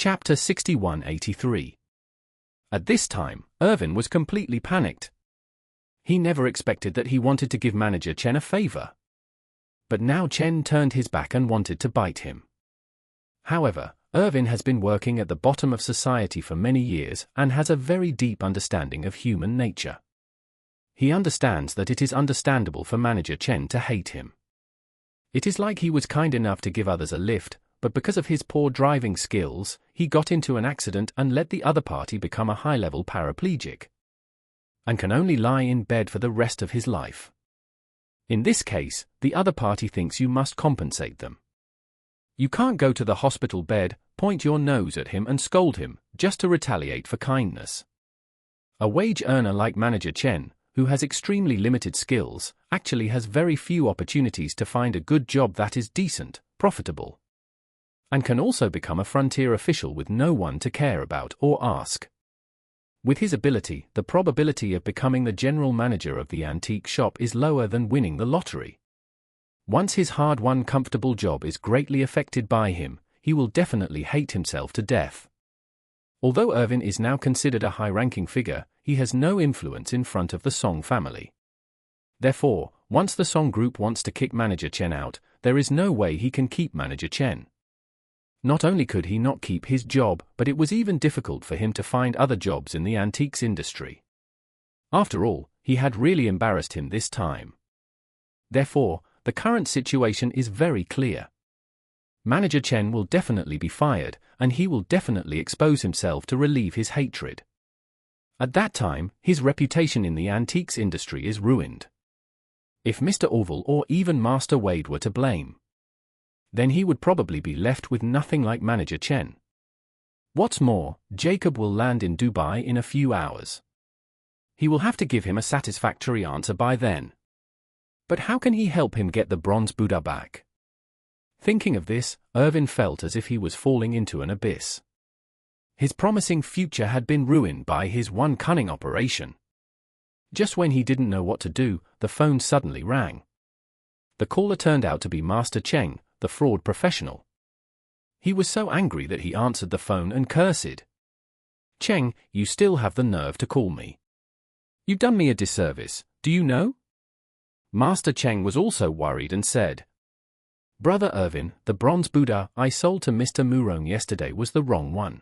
Chapter 6183. At this time, Irvin was completely panicked. He never expected that he wanted to give Manager Chen a favor. But now Chen turned his back and wanted to bite him. However, Irvin has been working at the bottom of society for many years and has a very deep understanding of human nature. He understands that it is understandable for Manager Chen to hate him. It is like he was kind enough to give others a lift, but because of his poor driving skills, he got into an accident and let the other party become a high-level paraplegic, and can only lie in bed for the rest of his life. In this case, the other party thinks you must compensate them. You can't go to the hospital bed, point your nose at him and scold him, just to retaliate for kindness. A wage earner like Manager Chen, who has extremely limited skills, actually has very few opportunities to find a good job that is decent, profitable, and can also become a frontier official with no one to care about or ask. With his ability, the probability of becoming the general manager of the antique shop is lower than winning the lottery. Once his hard-won comfortable job is greatly affected by him, he will definitely hate himself to death. Although Irvin is now considered a high-ranking figure, he has no influence in front of the Song family. Therefore, once the Song group wants to kick Manager Chen out, there is no way he can keep Manager Chen. Not only could he not keep his job, but it was even difficult for him to find other jobs in the antiques industry. After all, he had really embarrassed him this time. Therefore, the current situation is very clear. Manager Chen will definitely be fired, and he will definitely expose himself to relieve his hatred. At that time, his reputation in the antiques industry is ruined. If Mr. Orville or even Master Wade were to blame, then he would probably be left with nothing like Manager Chen. What's more, Jacob will land in Dubai in a few hours. He will have to give him a satisfactory answer by then. But how can he help him get the bronze Buddha back? Thinking of this, Irvin felt as if he was falling into an abyss. His promising future had been ruined by his one cunning operation. Just when he didn't know what to do, the phone suddenly rang. The caller turned out to be Master Cheng, the fraud professional. He was so angry that he answered the phone and cursed. "Cheng, you still have the nerve to call me. You've done me a disservice, do you know?" Master Cheng was also worried and said, "Brother Irvin, the bronze Buddha I sold to Mr. Murong yesterday was the wrong one.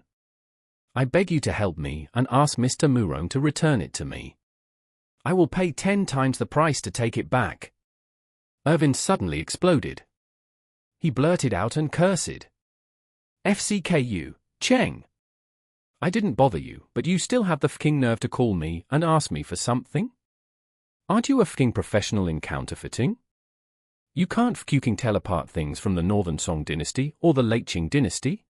I beg you to help me and ask Mr. Murong to return it to me. I will pay 10 times the price to take it back." Irvin suddenly exploded. He blurted out and cursed. "FCKU, Cheng. I didn't bother you, but you still have the f***ing nerve to call me and ask me for something? Aren't you a f***ing professional in counterfeiting? You can't f***ing tell apart things from the Northern Song dynasty or the late Qing dynasty?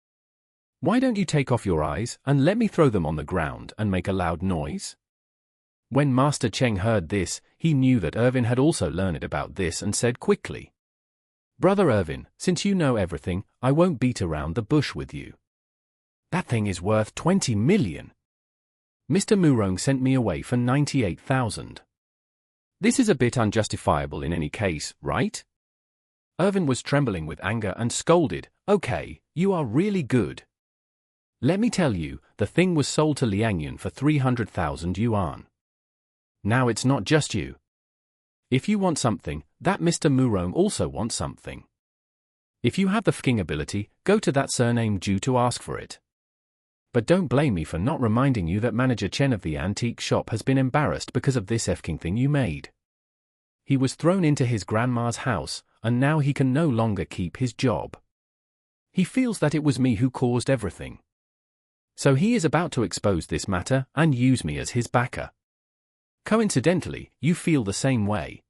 Why don't you take off your eyes and let me throw them on the ground and make a loud noise?" When Master Cheng heard this, he knew that Irvin had also learned about this and said quickly, "Brother Irvin, since you know everything, I won't beat around the bush with you. That thing is worth 20 million. Mr. Murong sent me away for 98,000. This is a bit unjustifiable in any case, right?" Irvin was trembling with anger and scolded, "Okay, you are really good. Let me tell you, the thing was sold to Liangyun for 300,000 yuan. Now it's not just you. If you want something, that Mr. Murong also wants something. If you have the f***ing ability, go to that surname Jew to ask for it. But don't blame me for not reminding you that Manager Chen of the antique shop has been embarrassed because of this f***ing thing you made. He was thrown into his grandma's house, and now he can no longer keep his job. He feels that it was me who caused everything. So he is about to expose this matter and use me as his backer. Coincidentally, you feel the same way.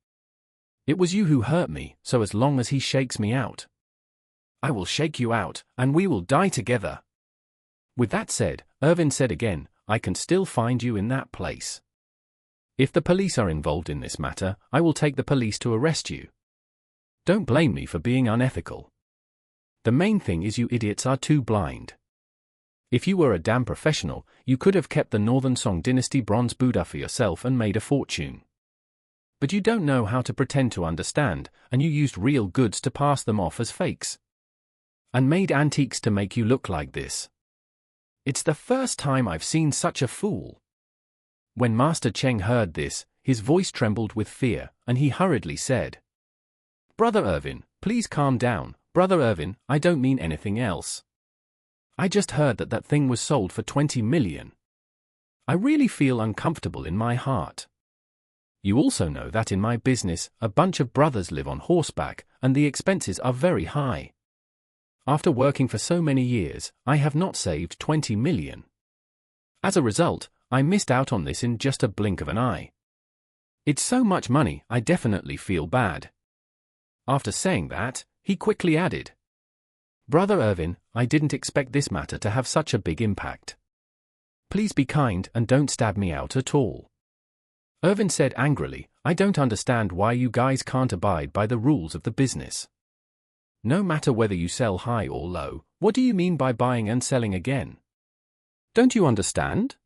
It was you who hurt me, so as long as he shakes me out, I will shake you out, and we will die together." With that said, Irvin said again, "I can still find you in that place. If the police are involved in this matter, I will take the police to arrest you. Don't blame me for being unethical. The main thing is you idiots are too blind. If you were a damn professional, you could have kept the Northern Song dynasty bronze Buddha for yourself and made a fortune. But you don't know how to pretend to understand, and you used real goods to pass them off as fakes. And made antiques to make you look like this. It's the first time I've seen such a fool. When Master Cheng heard this, his voice trembled with fear, and he hurriedly said, Brother Irvin, please calm down. Brother Irvin, I don't mean anything else. I just heard that that thing was sold for 20 million. I really feel uncomfortable in my heart. You also know that in my business, a bunch of brothers live on horseback, and the expenses are very high. After working for so many years, I have not saved 20 million. As a result, I missed out on this in just a blink of an eye. It's so much money, I definitely feel bad. After saying that, he quickly added, Brother Irvin, I didn't expect this matter to have such a big impact. Please be kind and don't stab me out at all. Irvin said angrily, I don't understand why you guys can't abide by the rules of the business. No matter whether you sell high or low, what do you mean by buying and selling again? Don't you understand?